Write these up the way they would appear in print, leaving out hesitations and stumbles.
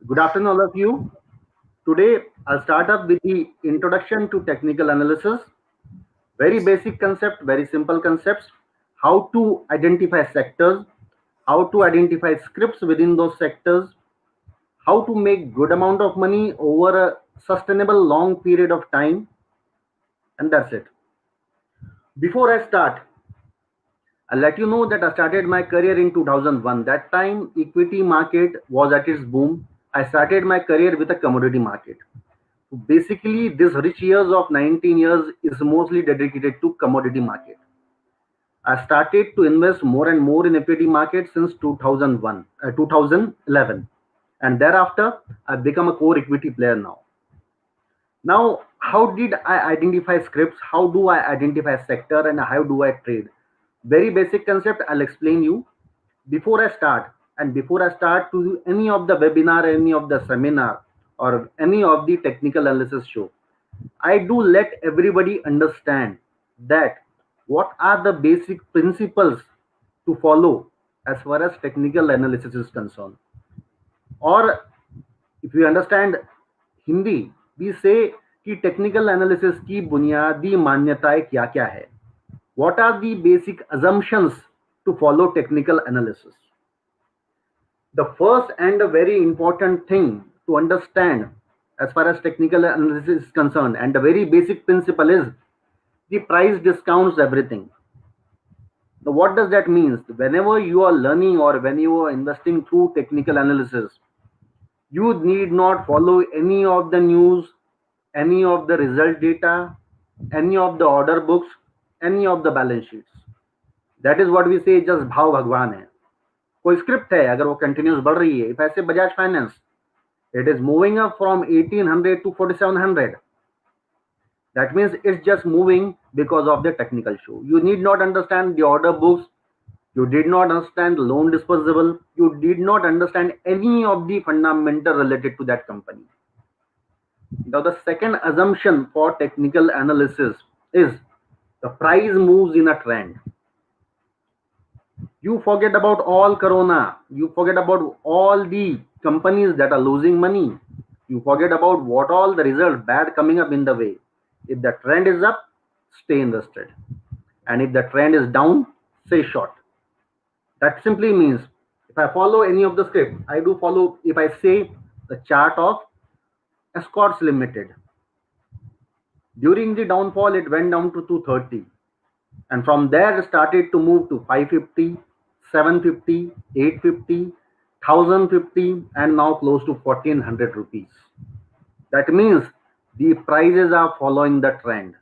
Good afternoon, all of you. Today, I'll start up with the introduction to technical analysis. Very basic concept, very simple concepts. How to identify sectors, how to identify scripts within those sectors, how to make good amount of money over a sustainable long period of time, and that's it. Before I start, I'll let you know that I started my career in 2001. That time, equity market was at its boom. I started my career with a commodity market. Basically, this rich years of 19 years is mostly dedicated to commodity market. I started to invest more and more in equity market since 2011, and thereafter I've become a core equity player now. Now, how did I identify scripts? How do I identify sector, and how do I trade? Very basic concept. I'll explain you before I start. And before I start to do any of the webinar, any of the seminar, or any of the technical analysis show, I do let everybody understand that what are the basic principles to follow as far as technical analysis is concerned. Or if you understand Hindi, we say कि technical analysis की बुनियादी मान्यताएं क्या क्या है. What are the basic assumptions to follow technical analysis? The first and a very important thing to understand as far as technical analysis is concerned, and the very basic principle is the price discounts everything. Now, what does that mean? Whenever you are learning or when you are investing through technical analysis, you need not follow any of the news, any of the result data, any of the order books, any of the balance sheets. That is what we say just भाव भगवान है. कोई script है अगर वो continuous बढ़ रही है, if I say Bajaj Finance, it is moving up from 1800 to 4700. That means it's just moving because of the technical show. You need not understand the order books. You did not understand the loan disposable. You did not understand any of the fundamental related to that company. Now, the second assumption for technical analysis is the price moves in a trend. You forget about all corona. You forget about all the companies that are losing money. You forget about what all the results bad coming up in the way. If the trend is up, stay invested. And if the trend is down, stay short. That simply means if I follow any of the script, I do follow, if I say the chart of Escorts Limited. During the downfall, it went down to 230. And from there, it started to move to 550, 750, 850, 1050, and now close to 1400 rupees. That means the prices are following the trend.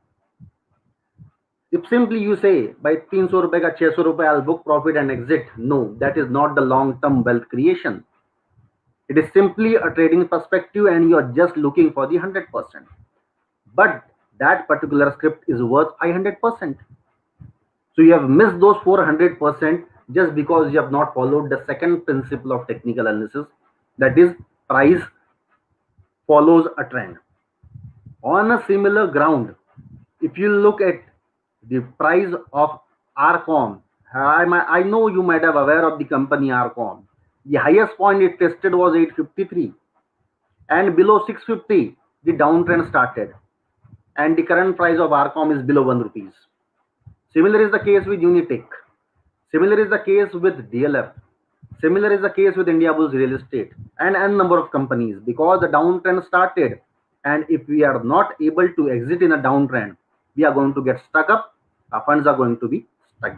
If simply you say by 300 rupees ka 600 rupees I'll book profit and exit, no, that is not the long-term wealth creation. It is simply a trading perspective and you are just looking for the 100%. But that particular script is worth 500%. So you have missed those 400% just because you have not followed the second principle of technical analysis, that is price follows a trend. On a similar ground, if you look at the price of Arcom, I know you might have aware of the company Arcom. The highest point it tested was 853, and below 650 the downtrend started, and the current price of Arcom is below 1 rupees. Similar is the case with Unitech. Similar is the case with DLF. Similar is the case with Indiabulls Real Estate and n number of companies, because the downtrend started, and if we are not able to exit in a downtrend, we are going to get stuck up. Our funds are going to be stuck.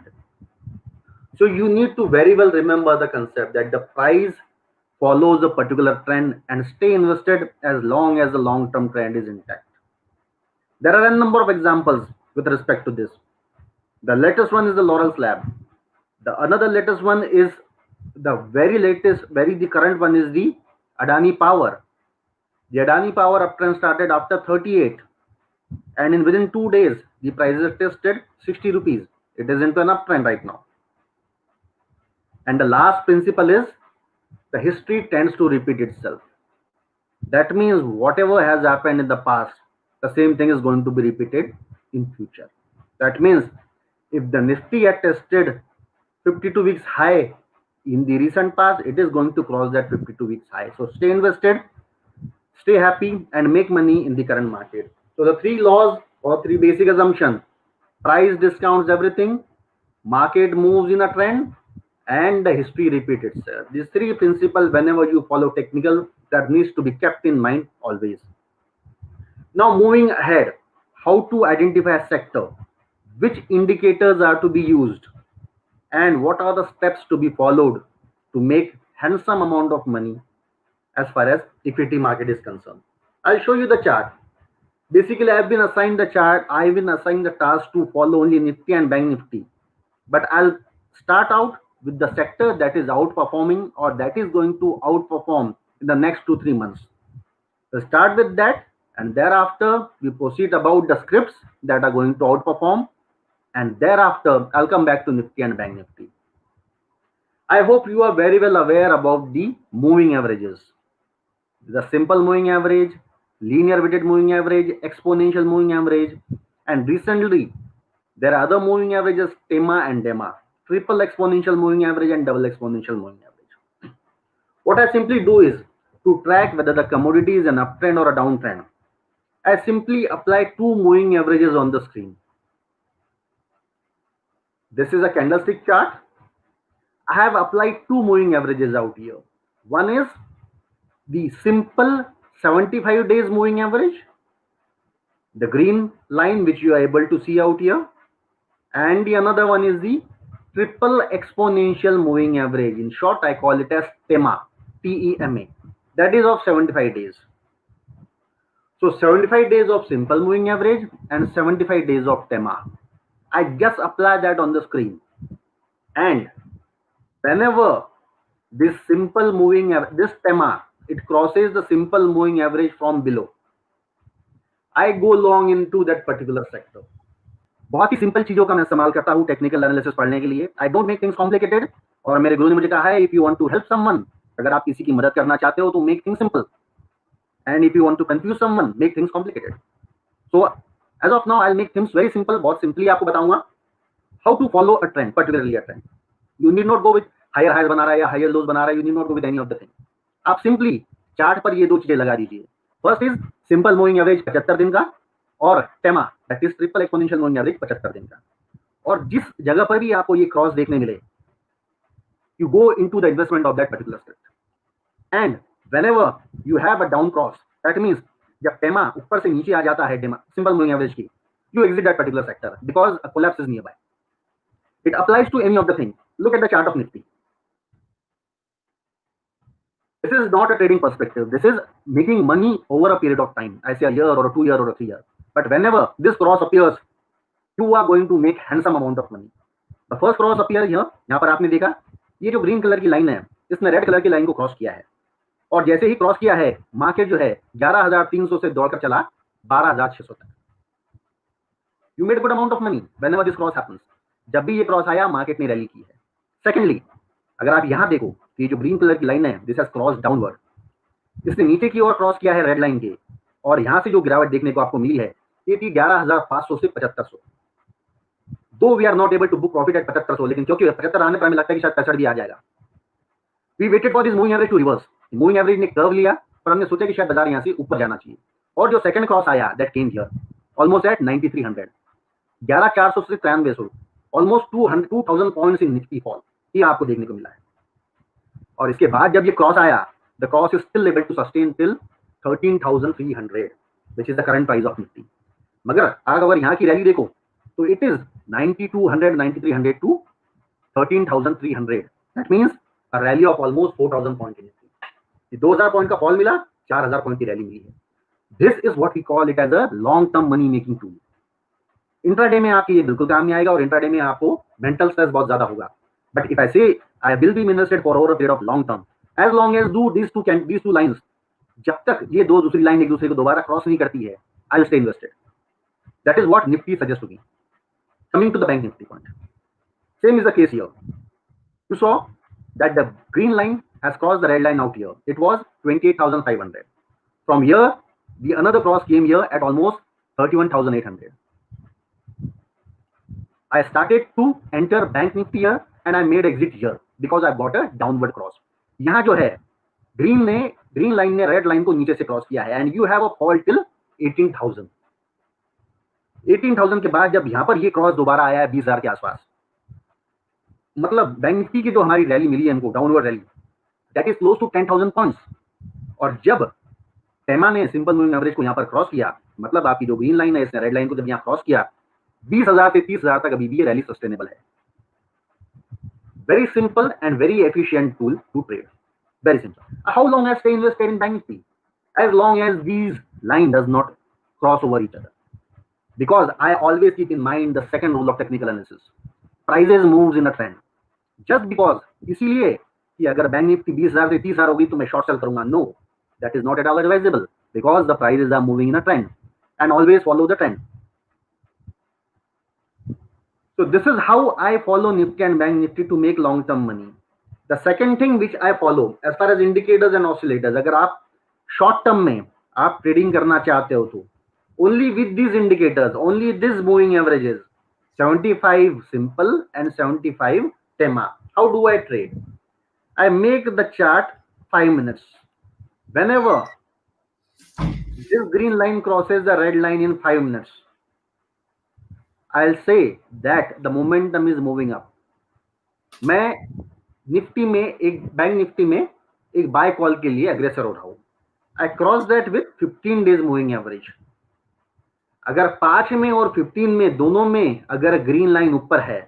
So you need to very well remember the concept that the price follows a particular trend and stay invested as long as the long-term trend is intact. There are a number of examples with respect to this. The latest one is the Laurels Lab. The another latest one is the very latest, the current one is the Adani Power. The Adani Power uptrend started after 38, and in within 2 days the prices tested 60 rupees. It is into an uptrend right now. And the last principle is the history tends to repeat itself. That means whatever has happened in the past, the same thing is going to be repeated in future. That means if the Nifty had tested 52 weeks high in the recent past, it is going to cross that 52 weeks high. So stay invested, stay happy, and make money in the current market. So the three laws or three basic assumptions: price discounts everything, market moves in a trend, and the history repeats itself. These three principles, whenever you follow technical, that needs to be kept in mind always. Now moving ahead, how to identify a sector, which indicators are to be used, and what are the steps to be followed to make handsome amount of money as far as equity market is concerned. I'll show you the chart. Basically, I've been assigned the chart. I've been assigned the task to follow only Nifty and Bank Nifty. But I'll start out with the sector that is outperforming or that is going to outperform in the next 2-3 months. We'll start with that, and thereafter we proceed about the scripts that are going to outperform, and thereafter I'll come back to Nifty and Bank Nifty. I hope you are very well aware about the moving averages. The simple moving average, linear weighted moving average, exponential moving average, and recently there are other moving averages, TEMA and DEMA, triple exponential moving average and double exponential moving average. What I simply do is to track whether the commodity is an uptrend or a downtrend. I simply apply two moving averages on the screen. This is a candlestick chart. I have applied two moving averages out here. One is the simple 75 days moving average, the green line which you are able to see out here, and the another one is the triple exponential moving average. In short, I call it as TEMA, T-E-M-A. That is of 75 days. So 75 days of simple moving average and 75 days of TEMA. I just apply that on the screen, and whenever this simple moving this TEMA, it crosses the simple moving average from below, I go long into that particular sector. बहुत ही simple चीजों का मैं इस्तेमाल करता हूँ technical analysis पढ़ने के लिए. I don't make things complicated. और मेरे गुरु ने मुझे कहा है, if you want to help someone, अगर आप किसी की मदद करना चाहते हो तो make things simple, and if you want to confuse someone, make things complicated. So as of now I will make things very simple. बहुत सिंपली आपको बताऊंगा how to follow a trend, particularly a trend. You need not go with higher highs बना रहा है या higher lows बना रहा है. You need not go with any of the thing. आप सिंपली चार्ट पर ये दो चीजें लगा दीजिए. First is simple moving average 75 दिन का, और TEMA that is triple exponential moving average 75 दिन का. और जिस जगह पर भी आपको ये क्रॉस देखने मिले, you go into the investment of that particular script. And whenever you have a down cross, that means जब टेमा ऊपर से नीचे आ जाता है टेमा सिंपल मूविंग एवरेज की, you exit that particular sector because a collapse is near by. It applies to any of the thing. Look at the chart of Nifty. This is not a trading perspective. This is making money over a period of time. I say a year or a 2 year or a 3 year. But whenever this cross appears, you are going to make handsome amount of money. The first cross appears here. यहाँ पर आपने देखा ये जो green colour की line है, इसने red colour की लाइन को क्रॉस किया है, और जैसे ही क्रॉस किया है मार्केट जो है 11,300 से दौड़कर चला 12,600 तक. You made good amount of money whenever this cross happens. जब भी ये क्रॉस आया मार्केट ने रैली की है. सेकेंडली, अगर आप यहाँ देखो, ये जो ग्रीन कलर की लाइन है, दिस हैज क्रॉस डाउनवर्ड. इसने नीचे की ओर क्रॉस किया है रेड लाइन के, और यहाँ से जो गिरावट देखने को आपको मिली है, ये थी 11,500 से 7,500. Though we are not able to book profit at 7,500, लेकिन क्योंकि 75 आने पर हमें लगता है कि शायद 65 भी आ जाएगा. We waited for this moving average to reverse. Moving average ने कर्व लिया, पर हमने सोचा कि शायद बाजार यहाँ से ऊपर जाना चाहिए, और जो सेकंड क्रॉस आया that came here almost at 9,300. 11,400 से 9300, almost 2,000 points in Nifty fall, ये आपको देखने को मिला है. और इसके बाद जब ये क्रॉस आया, the cross is still able to sustain till 13,300, which is the current price of Nifty. मगर अगर यहाँ की रैली देखो तो it is 9,200, 9,300 to 13,300. That means a rally of almost 4,000 point in Nifty. 2,000 point का फॉल मिला, 4,000 point की rally मिली है. This is what we call it as a long term money making tool. Intraday में आपके ये बिल्कुल काम नहीं आएगा, और इंट्राडे में आपको मेंटल स्ट्रेस बहुत ज्यादा होगा. But if I say I will be invested for over a period of long term, as long as do these two lines, जब तक ये दो दूसरी लाइन एक दूसरे को दोबारा क्रॉस नहीं करती है, I will stay invested. That is what Nifty suggests to me. Coming to the Bank Nifty point, same is the case here. You saw that the green line has crossed the red line out here. It was 28,500. From here, the another cross came here at almost 31,800. I started to enter Bank Nifty here, and I made exit here. Because I got a downward cross. यहाँ जो है green line ने red line को नीचे से cross किया है and you have a fall till 18,000। 18,000 के बाद जब यहां पर ये क्रॉस दोबारा आया है 20,000 के आसपास, मतलब बैंक निफ्टी की जो हमारी रैली मिली है इनको, downward rally, that is close to 10,000 points. और जब टेमा ने सिंपल मूविंग एवरेज को यहां पर क्रॉस किया, मतलब आपकी जो ग्रीन लाइन है इसने रेड लाइन को जब यहां क्रॉस किया, 20,000 से 30,000 तक अभी भी ये रैली सस्टेनेबल है। Very simple and very efficient tool to trade, very simple. How long I stay invested in Bank Nifty? As long as these line does not cross over each other. Because I always keep in mind the second rule of technical analysis. Prices moves in a trend. Just because इसीलिए कि अगर bank Nifty 20,000 से 30,000 होगी तो मैं short cell करूंगा, no, that is not at all advisable because the prices are moving in a trend and always follow the trend. So this is how I follow Nifty and Bank Nifty to make long term money. The second thing which I follow as far as indicators and oscillators, अगर आप short term में आप trading करना चाहते हो तो only with these indicators, only this moving averages, 75 simple and 75 TEMA. How do I trade? I make the chart 5 minutes. Whenever this green line crosses the red line in 5 minutes, I'll say that the momentum is moving up. मैं Nifty में bank Nifty में एक bye call के लिए अग्रेसर हो रहा हूं। I cross that with 15 days moving average. अगर 5 में और 15 में दोनों में अगर ग्रीन लाइन ऊपर है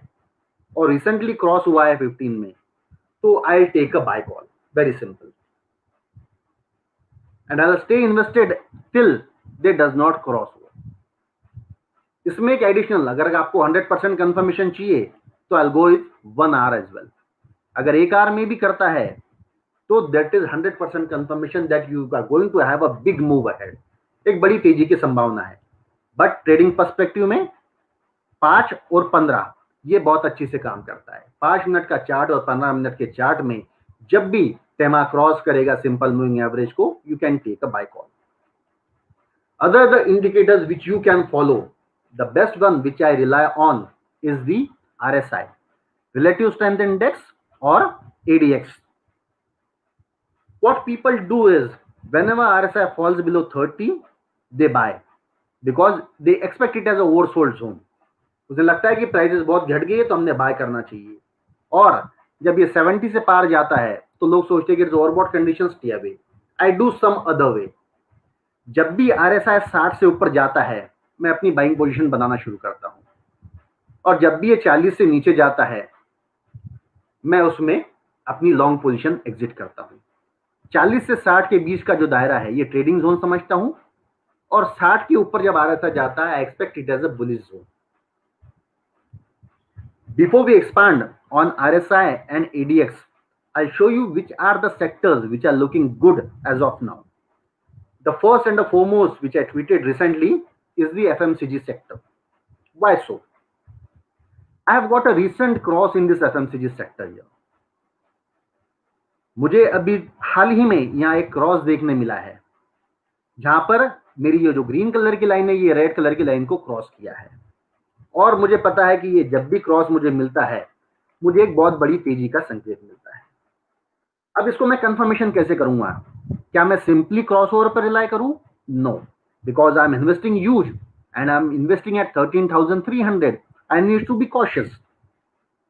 और रिसेंटली क्रॉस हुआ है 15 में, तो I take a buy call, very simple, and I will stay invested till they does not cross. इसमें एक एडिशनल, अगर आपको 100% कंफर्मेशन चाहिए तो I will go with 1 hour as well. अगर 1 आवर में भी करता है तो that is 100% confirmation that you are going to have a big move ahead, एक बड़ी तेजी की संभावना है। बट ट्रेडिंग पर्सपेक्टिव में 5 और 15 ये बहुत अच्छी से काम करता है। 5 मिनट का चार्ट और 15 मिनट के चार्ट में जब भी टेमा क्रॉस करेगा सिंपल मूविंग एवरेज को, you can take a buy call. Other the indicators which you can follow, the best one which I rely on is the RSI, relative strength index, or ADX. What people do is whenever RSI falls below 30, they buy because they expect it as a oversold zone. उसे लगता है कि prices बहुत घट गई है तो हमने बाय करना चाहिए, और जब ये 70 से पार जाता है तो लोग सोचते हैं कि it's overbought conditions, stay away. I do some other way. जब भी RSI 60 से ऊपर जाता है मैं अपनी बाइंग पोजीशन बनाना शुरू करता हूं, और जब भी ये 40 से नीचे जाता है मैं उसमें अपनी लॉन्ग पोजीशन एग्जिट करता हूं। 40 से 60 के बीच का जो दायरा है ये ट्रेडिंग जोन समझता हूं, और 60 के ऊपर जब RSI जाता है I expect it as a bullish zone. Before we expand on RSI and ADX, I'll show you which are the sectors which are looking good as of now. The first and the foremost which I tweeted recently is the FMCG sector. Why so? I have got a recent cross in this FMCG sector here. मुझे अभी हाल ही में यहाँ एक cross देखने मिला है जहां पर मेरी ये जो ग्रीन कलर की लाइन है ये रेड कलर की लाइन को क्रॉस किया है, और मुझे पता है कि ये जब भी क्रॉस मुझे मिलता है मुझे एक बहुत बड़ी तेजी का संकेत मिलता है। अब इसको मैं कंफर्मेशन कैसे करूंगा? क्या मैं सिंपली क्रॉस ओवर पर रिलाई करूं? No, because I am investing huge and I am investing at 13,300। I need to be cautious.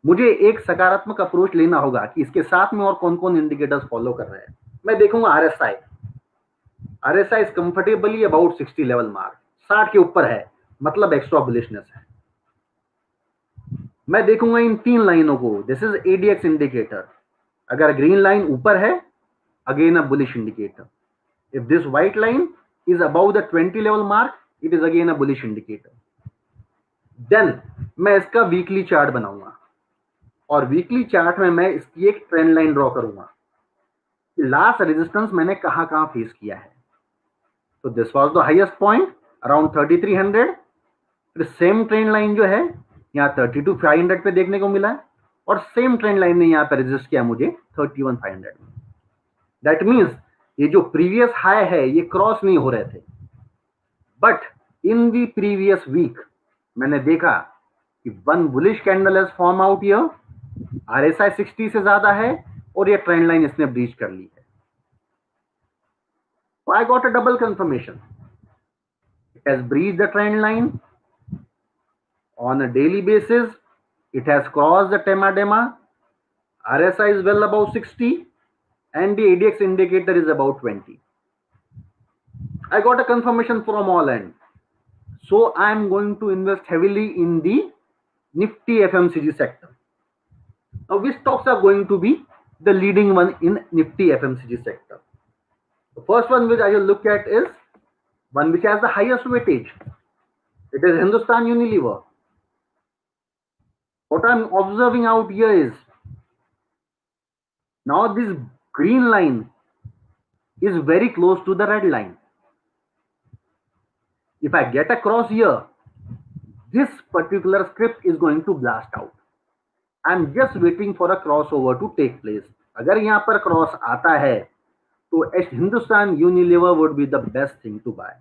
मुझे एक सकारात्मक अप्रोच लेना होगा कि इसके साथ में और कौन कौन इंडिकेटर्स फॉलो कर रहे हैं। मैं देखूंगा RSI is comfortably about 60 level mark, 60 के ऊपर है मतलब एक्स्ट्रा बुलिशनेस है। मैं देखूंगा इन 3 लाइनों को, दिस इज ADX इंडिकेटर। अगर ग्रीन लाइन ऊपर है, again a bullish indicator. If this white line is about the 20 level mark, it is again a bullish indicator. Then मैं इसका वीकली चार्ट बनाऊंगा, और वीकली चार्ट में मैं इसकी एक ट्रेंड लाइन ड्रॉ करूंगा। लास्ट रेजिस्टेंस मैंने कहां कहां फेस किया है। तो this was the highest point around 3300। फिर सेम ट्रेंड लाइन जो है यहाँ 32,500 पे देखने को मिला है, और सेम ट्रेंड लाइन ने यहाँ पे रेजिस्ट किया मुझे 31,500 में। दैट मीन्स ये जो प्रीवियस हाई है ये क्रॉस नहीं हो रहे थे, but in the previous week मैंने देखा कि one bullish candle has form out here, RSI 60 से ज्यादा है और ये ट्रेंड लाइन इसने ब्रीच कर ली है. So I got a double confirmation. It has breached the trend line on a daily basis. It has crossed the Tema. RSI is well above 60 and the ADX indicator is about 20. I got a confirmation from all ends. So I am going to invest heavily in the Nifty FMCG sector. Now, which stocks are going to be the leading one in Nifty FMCG sector? The first one which I will look at is one which has the highest weightage. It is Hindustan Unilever. What I'm observing out here is now this green line is very close to the red line. If I get across here, this particular script is going to blast out. I'm just waiting for a crossover to take place. अगर यहाँ पर cross आता है तो Hindustan Unilever would be the best thing to buy.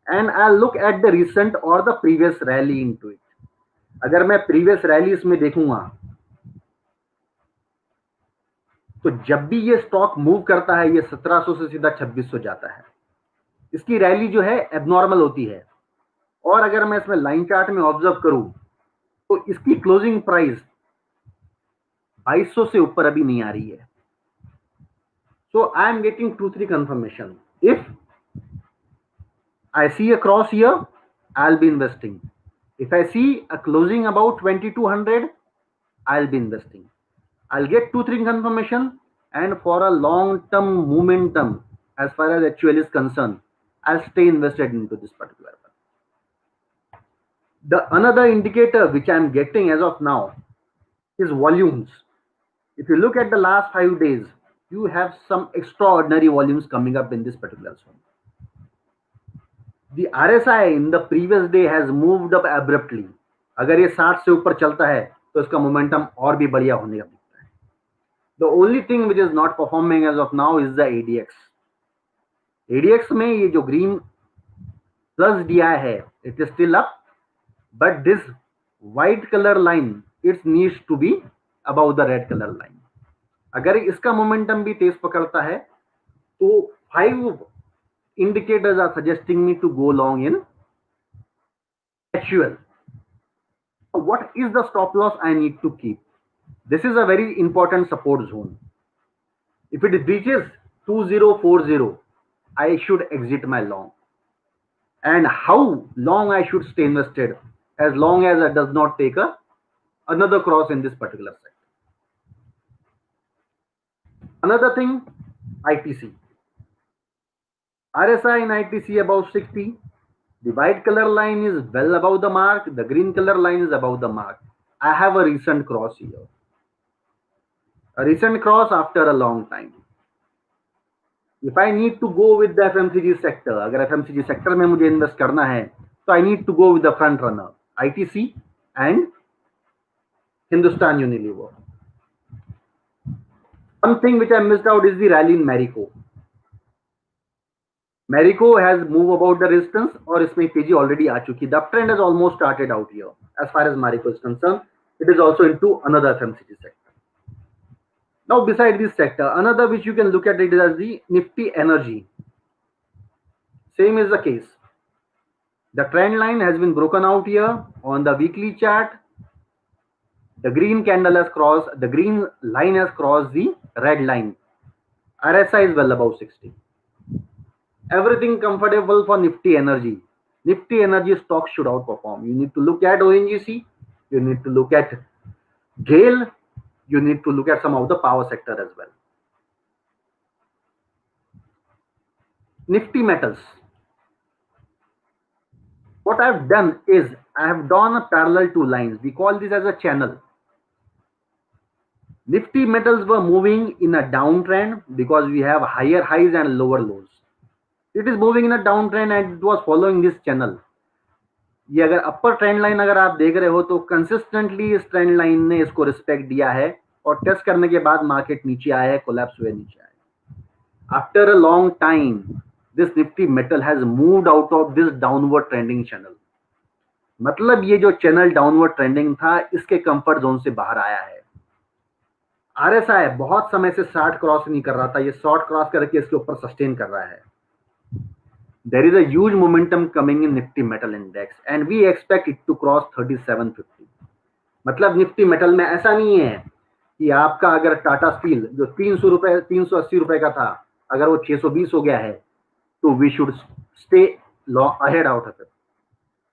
And I'll look at the recent or the previous rally into it. अगर मैं previous rallies में देखूंगा तो जब भी ये स्टॉक मूव करता है ये 1700 से सीधा 2600 जाता है. इसकी रैली जो है एबनॉर्मल होती है. और अगर मैं इसमें लाइन चार्ट में ऑब्जर्व करूं तो इसकी क्लोजिंग प्राइस 2200 से ऊपर अभी नहीं आ रही है. So I am getting 2-3 confirmation. If I see a cross here, I'll be investing. If I see a closing about 2200, I'll be investing. I'll get 2-3 confirmation, and for a long-term momentum, as far as HUL is concerned, I'll stay invested into this particular one. The another indicator which I'm getting as of now is volumes. If you look at the last 5 days, you have some extraordinary volumes coming up in this particular zone. The RSI in the previous day has moved up abruptly. अगर ये 60 से ऊपर चलता है तो इसका momentum और भी बढ़िया होने का दिखता है. The only thing which is not performing as of now is the ADX. ADX में ये जो green plus DI है, it is still up, but this white color line it needs to be above the red color line. अगर इसका momentum भी तेज पकड़ता है तो 5 indicators are suggesting me to go long in HUL. What is the stop loss I need to keep? This is a very important support zone. If it breaches 2040, I should exit my long. And how long I should stay invested? As long as it does not take another cross in this particular sector. Another thing, ITC. RSI in ITC above 60. The white color line is well above the mark. The green color line is above the mark. I have a recent cross here. A recent cross after a long time. If I need to go with the FMCG sector, अगर FMCG sector में मुझे invest करना है, so I need to go with the front runner, ITC and Hindustan Unilever. One thing which I missed out is the rally in Marico. Marico has moved about the resistance और इसमें तेजी already आ चुकी. The uptrend has almost started out here. As far as Marico is concerned, it is also into another FMCG sector. Now, beside this sector, another which you can look at it as the Nifty Energy. Same is the case. The trend line has been broken out here on the weekly chart. The green candle has crossed, the green line has crossed the red line. RSI is well above 60. Everything comfortable for Nifty Energy. Nifty Energy stocks should outperform. You need to look at ONGC. You need to look at GAIL. You need to look at some of the power sector as well. Nifty Metals. What I've done is I have drawn a parallel two lines. We call this as a channel. Nifty Metals were moving in a downtrend because we have higher highs and lower lows. It is moving in a downtrend and it was following this channel. ये अगर अपर trend line अगर आप देख रहे हो तो consistently इस trend line ने इसको रिस्पेक्ट दिया है और टेस्ट करने के बाद मार्केट नीचे आया है, कोलैप्स हुए नीचे आया. After a long time this Nifty metal has moved out of this downward trending channel. मतलब ये जो चैनल डाउनवर्ड ट्रेंडिंग था इसके कंफर्ट जोन से बाहर आया है. RSI बहुत समय से 60 क्रॉस नहीं कर रहा था, ये शॉर्ट क्रॉस करके इसके ऊपर सस्टेन कर रहा है. There is a huge momentum coming in Nifty Metal Index and we expect it to cross 3750. मतलब निफ्टी मेटल में ऐसा नहीं है कि आपका अगर टाटा स्टील जो 300 रुपए 380 रुपए का था, अगर वो 620 हो गया है, तो we should stay ahead out of it,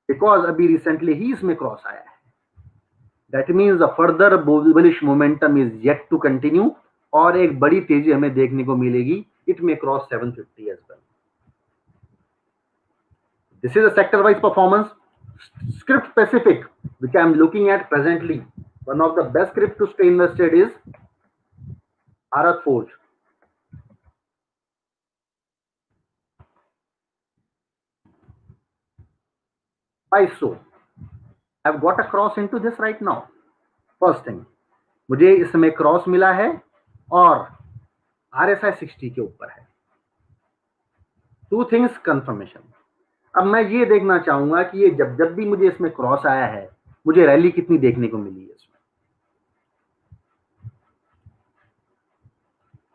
because अभी रिसेंटली ही इसमें क्रॉस आया है. That means the further bullish momentum is yet to continue और एक बड़ी तेजी हमें देखने को मिलेगी. इट में cross 750 as well. This is a sector-wise performance. Script specific, which I am looking at presently. One of the best script to stay invested is Bharat Forge. Why so? I've got a cross into this right now. First thing, मुझे इसमें cross मिला है और RSI 60 के ऊपर है. Two things confirmation. अब मैं ये देखना चाहूंगा कि ये जब जब भी मुझे इसमें क्रॉस आया है, मुझे रैली कितनी देखने को मिली है इसमें.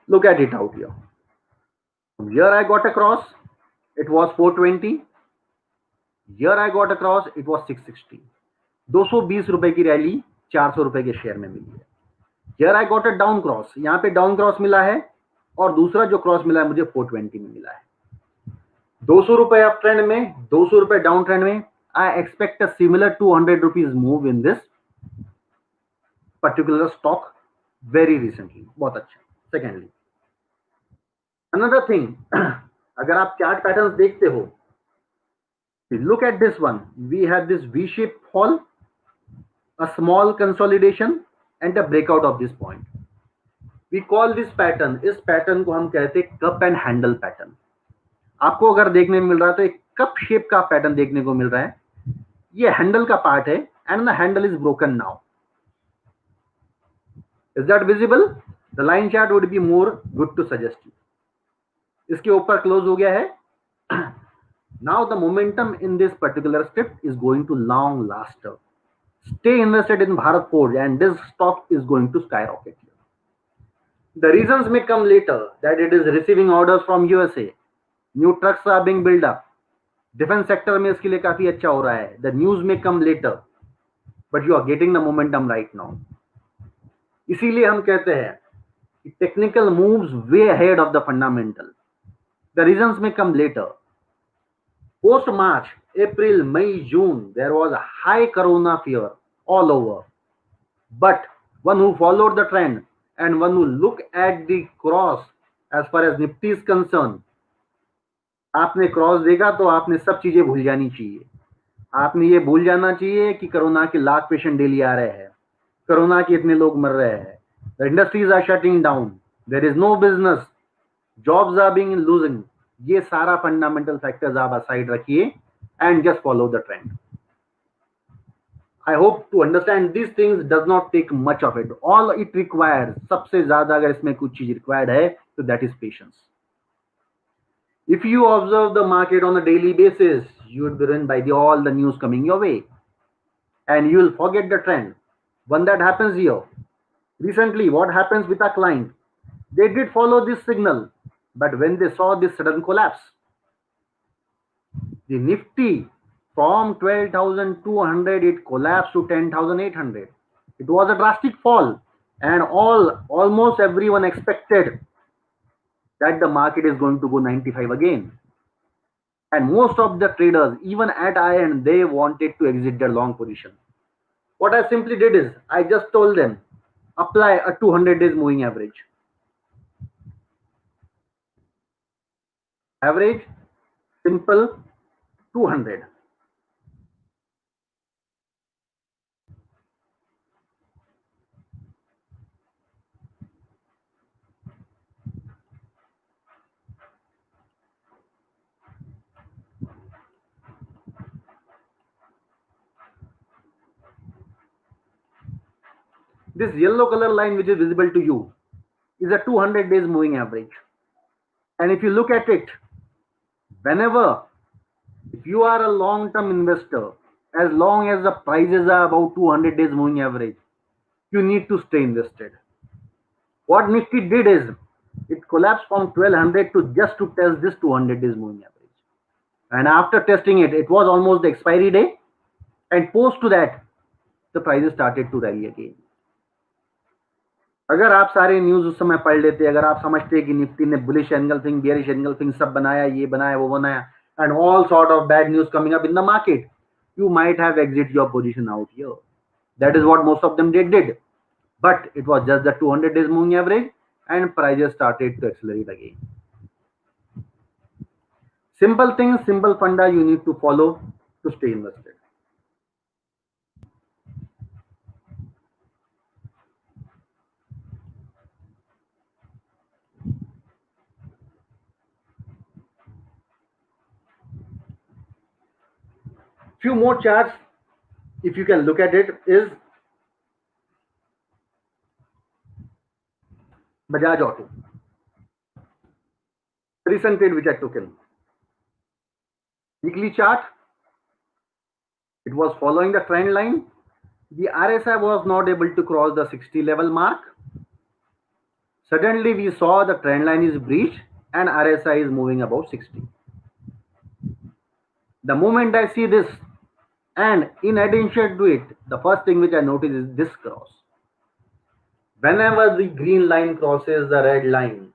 Look at it out here. Here I got a cross, it was 420. Here I got a cross, it was 660. 220 रुपए की रैली 400 रुपए के शेयर में मिली है. Here I got a down cross, यहाँ पे डाउन क्रॉस मिला है और दूसरा जो क्रॉस मिला है मुझे 420 में मिला है. 200 रुपए अप ट्रेंड में, 200 रुपए डाउन ट्रेंड में. I expect a similar 200 rupees move in this particular stock very recently. बहुत अच्छा. सेकेंडली, अनदर थिंग, अगर आप चार्ट पैटर्न्स देखते हो, look at this one. We have this V shape fall, a small consolidation and a breakout of this point. We call this pattern, इस pattern को हम कहते हैं कप एंड हैंडल पैटर्न. आपको अगर देखने में मिल रहा है तो एक कप शेप का पैटर्न देखने को मिल रहा है. ये हैंडल का पार्ट है and the handle is broken now. Is that visible? The line chart would be more good to suggest you. इसके ऊपर क्लोज हो गया है. Now the momentum in this particular script is going to long last. Stay invested in Bharat Forge and this stock is going to skyrocket. The reasons may come later that it is receiving orders from USA. New trucks are being build up. Defence sector में इसके लिए काफी अच्छा हो रहा है. The news में come later but you are getting the momentum right now. इसीलिए हम कहते हैं कि technical moves way ahead of the fundamental. The reasons में come later. Post March, April, May, June there was a high corona fear all over, but one who followed the trend and one who look at the cross as far as Nifty is concerned, आपने cross देखा तो आपने सब चीजें भूल जानी चाहिए. आपने ये भूल जाना चाहिए कि कोरोना के लाख पेशेंट डेली आ रहे हैं, कोरोना के इतने लोग मर रहे हैं, the industries are shutting down, there is no business, jobs are being losing. ये सारा फंडामेंटल फैक्टर्स आप साइड रखिए and just follow the trend. I hope to understand these things does not take much of it. All it requires, सबसे ज्यादा अगर इसमें कुछ चीज required है तो that is patience. If you observe the market on a daily basis, you will be run by all the news coming your way, and you will forget the trend. When that happens here, recently, what happens with a client? They did follow this signal, but when they saw this sudden collapse, the Nifty from 12,200 it collapsed to 10,800. It was a drastic fall, and almost everyone expected that the market is going to go 95 again. And most of the traders, even at IN, they wanted to exit their long position. What I simply did is I just told them apply a 200 days moving average. Average, simple, 200. This yellow color line which is visible to you is a 200 days moving average. And if you look at it, whenever, if you are a long-term investor, as long as the prices are about 200 days moving average, you need to stay invested. What Nifty did is it collapsed from 1200 to just to test this 200 days moving average. And after testing it, it was almost the expiry day. And post to that, the prices started to rally again. अगर आप सारे news उस समय पढ़ लेते, अगर आप समझते कि निफ्टी ने बुलिश एंगल्फिंग, बेयरिश एंगल्फिंग सब बनाया, ये बनाया, वो बनाया, and all sort of bad news coming up in the market, you might have exit your position out here. That is what most of them did. But it was just the 200 days moving average and prices started to accelerate again. Simple things, simple funda you need to follow to stay invested. Few more charts, if you can look at it, is Bajaj Auto. Recent trade which I took in. Weekly chart, it was following the trend line. The RSI was not able to cross the 60 level mark. Suddenly we saw the trend line is breached and RSI is moving above 60. The moment I see this, and in addition to it, the first thing which I notice is this cross. Whenever the green line crosses the red line,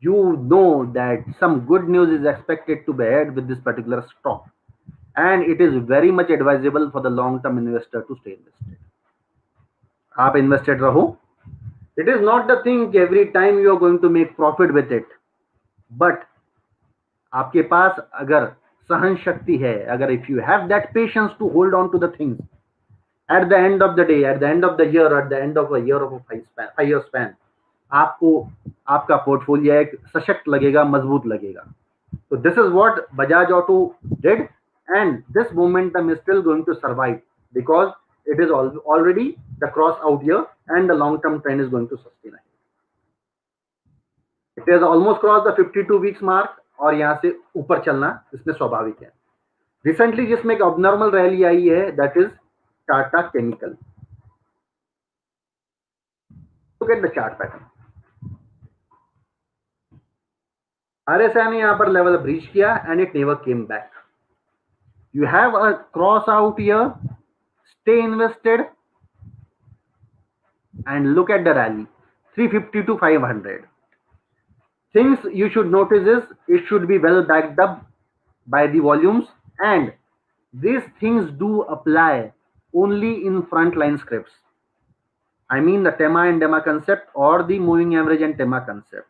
you know that some good news is expected to be ahead with this particular stock, and it is very much advisable for the long term investor to stay invested. आप invested रहो. It is not the thing every time you are going to make profit with it, but आपके पास अगर सहन शक्ति है, अगर if you have that patience to hold on to the things, at the end of the day, at the end of the year, at the end of a year of a 5 year span, आपको आपका portfolio एक सशक्त लगेगा, मजबूत लगेगा. So this is what Bajaj Auto did, and this momentum is still going to survive because it is already the cross out here and the long term trend is going to sustain. It has almost crossed the 52 weeks mark और यहाँ से ऊपर चलना इसमें स्वाभाविक है. Recently जिसमें एक abnormal रैली आई है, that is Tata Chemical. Look at the chart pattern. RSI ने यहाँ पर लेवल ब्रीच किया and it never came back. You have a cross out here, stay invested and look at the rally 350 to 500. Things you should notice is it should be well backed up by the volumes, and these things do apply only in frontline scripts. I mean the TEMA and DEMA concept or the moving average and TEMA concept.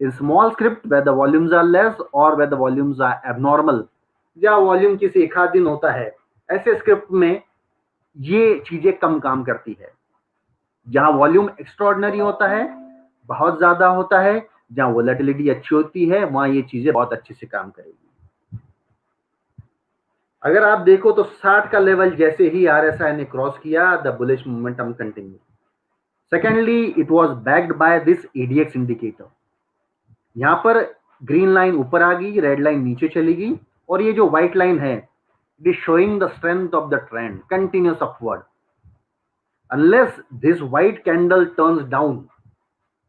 In small script where the volumes are less or where the volumes are abnormal, या volume किसी एक आध दिन होता है, ऐसे script में ये चीजें कम काम करती है. जहां वॉल्यूम एक्स्ट्राऑर्डिनरी होता है, बहुत ज्यादा होता है, जहां वोलेटिलिटी अच्छी होती है, वहां ये चीजें बहुत अच्छे से काम करेगी. अगर आप देखो तो 60 का लेवल जैसे ही RSI ने क्रॉस किया, the bullish momentum continue. Secondly it was backed by this ADX indicator. यहां पर ग्रीन लाइन ऊपर आ गई, रेड लाइन नीचे चली गई और ये जो व्हाइट लाइन है, it is showing the strength of the trend, continuous upward. Unless this white candle turns down,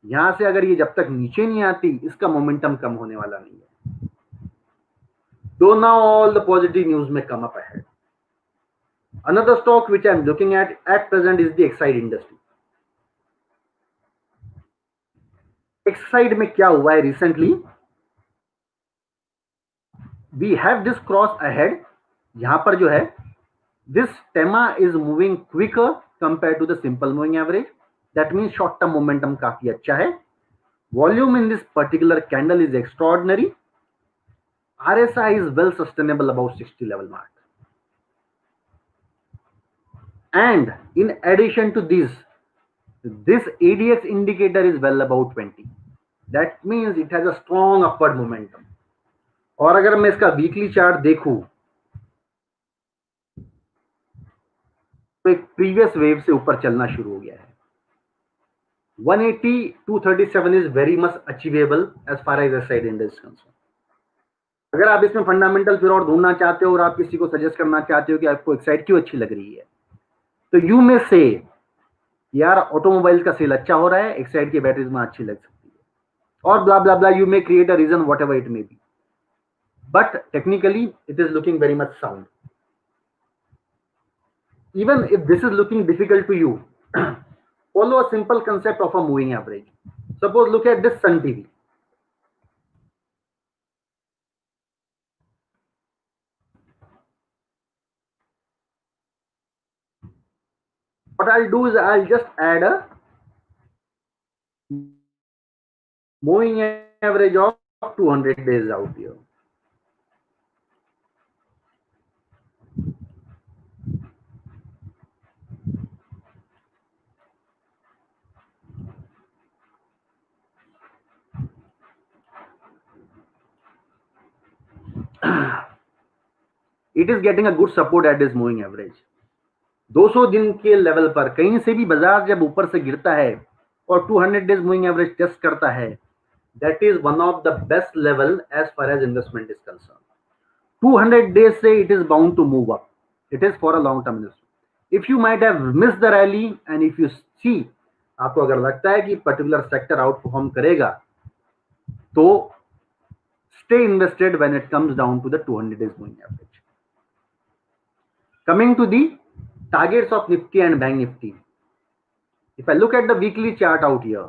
यहां से अगर ये जब तक नीचे नहीं आती, इसका मोमेंटम कम होने वाला नहीं है. So now all the positive news may come up ahead. Another stock which I am looking at present is the Exide industry. Exide में क्या हुआ है recently? We have this cross ahead. यहाँ पर जो है, this TEMA is moving quicker compared to the simple moving average. That means short term momentum काफी अच्छा है. Volume in this particular candle is extraordinary. RSI is well sustainable above 60 level mark. And in addition to this ADX indicator is well above 20. That means it has a strong upward momentum. और अगर मैं इसका weekly chart देखूं तो एक previous wave से ऊपर चलना शुरू हो गया है. 180 237 is very much achievable as far as Exide index concern. अगर आप इसमें फंडामेंटल फिर और ढूंढना चाहते हो और आप किसी को सजेस्ट करना चाहते हो कि आपको Exide क्यों अच्छी लग रही है, तो यू मे से यार ऑटोमोबाइल्स का सेल अच्छा हो रहा है, एक्साइड की बैटरीज में अच्छी लग सकती है, और blah blah blah, you may create a reason whatever it may be, but technically it is looking very much sound. Even if this is looking difficult to you, follow a simple concept of a moving average. Suppose look at this Sun TV. What I'll do is I'll just add a moving average of 200 days out here. It is getting a good support at this moving average. 200 दिन के level पर कहीं से भी बाजार जब ऊपर से गिरता है और 200 डेज मूविंग एवरेज टेस्ट करता है, that is one of the best level as far as investment is concern. 200 days say it is bound to move up. It is for a long term investment. If you might have missed the rally and if you see, आपको अगर लगता है कि particular sector out perform करेगा, तो stay invested when it comes down to the 200 days moving average. Coming to the targets of Nifty and Bank Nifty, if I look at the weekly chart out here,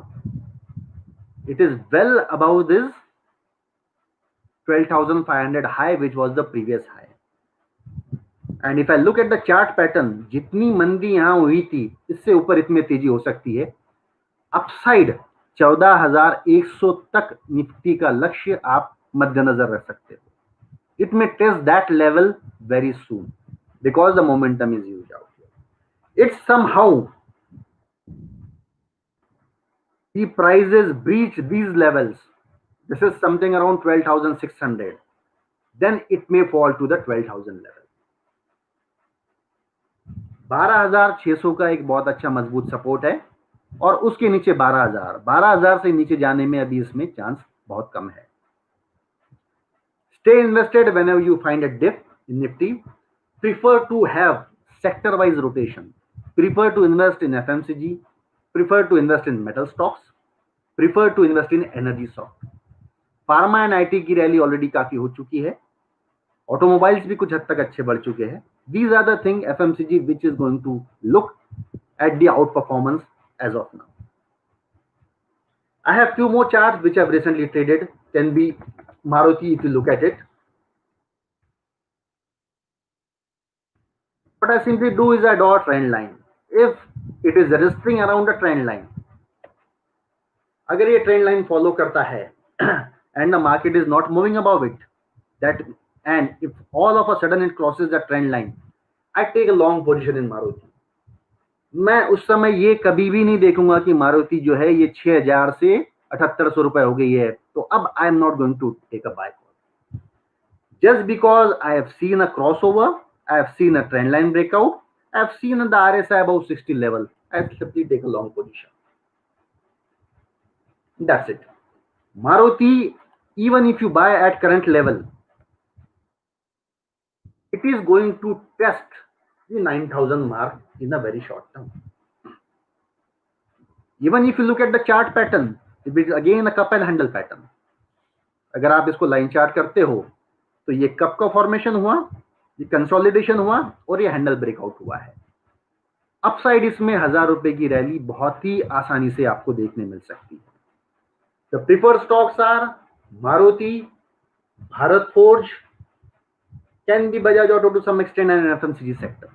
it is well above this 12,500 high, which was the previous high. And if I look at the chart pattern, जितनी मंदी यहां हुई थी इससे ऊपर इतनी तेजी हो सकती है. अपसाइड 14,100 तक निफ्टी का लक्ष्य आप मद्देनजर रख सकते हो. It may test that level very soon because the momentum is huge out here. It's somehow the prices breach these levels, this is something around 12,600, then it may fall to the 12,000 level. 12,600 का एक बहुत अच्छा मजबूत support है, और उसके नीचे 12,000 से नीचे जाने में अभी इसमें चांस बहुत कम है. Stay invested whenever you find a dip in Nifty. Prefer to have sector-wise rotation. Prefer to invest in FMCG. Prefer to invest in metal stocks. Prefer to invest in energy stock. Pharma and IT की rally already काफी हो चुकी है. Automobiles भी कुछ हद तक अच्छे बढ़ चुके हैं. These are the thing FMCG which is going to look at the outperformance as of now. I have few more charts which I've recently traded. Can be Maruti if you look at it. What I simply do is I draw a trend line. If it is resting around the trend line, अगर ये trend line follow करता है and the market is not moving above it, that and if all of a sudden it crosses the trend line, I take a long position in Maruti. मैं उस समय ये कभी भी नहीं देखूंगा कि मारुति जो है ये 6,000 से 7,800 रुपए हो गई है, तो अब I am not going to take a buy call. Just because I have seen a crossover, I have seen a trend line breakout, I have seen the RSI above 60 level, I simply take a long position. That's it. Maruti, even if you buy at current level, it is going to test the 9,000 mark in a very short term. Even if you look at the chart pattern, it is again a cup and handle pattern. अगर आप इसको line chart करते हो तो ये cup का formation हुआ, ये कंसोलिडेशन हुआ और ये हैंडल ब्रेकआउट हुआ है. अपसाइड इसमें 1,000 रुपए की रैली बहुत ही आसानी से आपको देखने मिल सकती है. The preferred stocks are Maruti, Bharat Forge, can be Bajaj Auto to some extent, and an FMCG sector.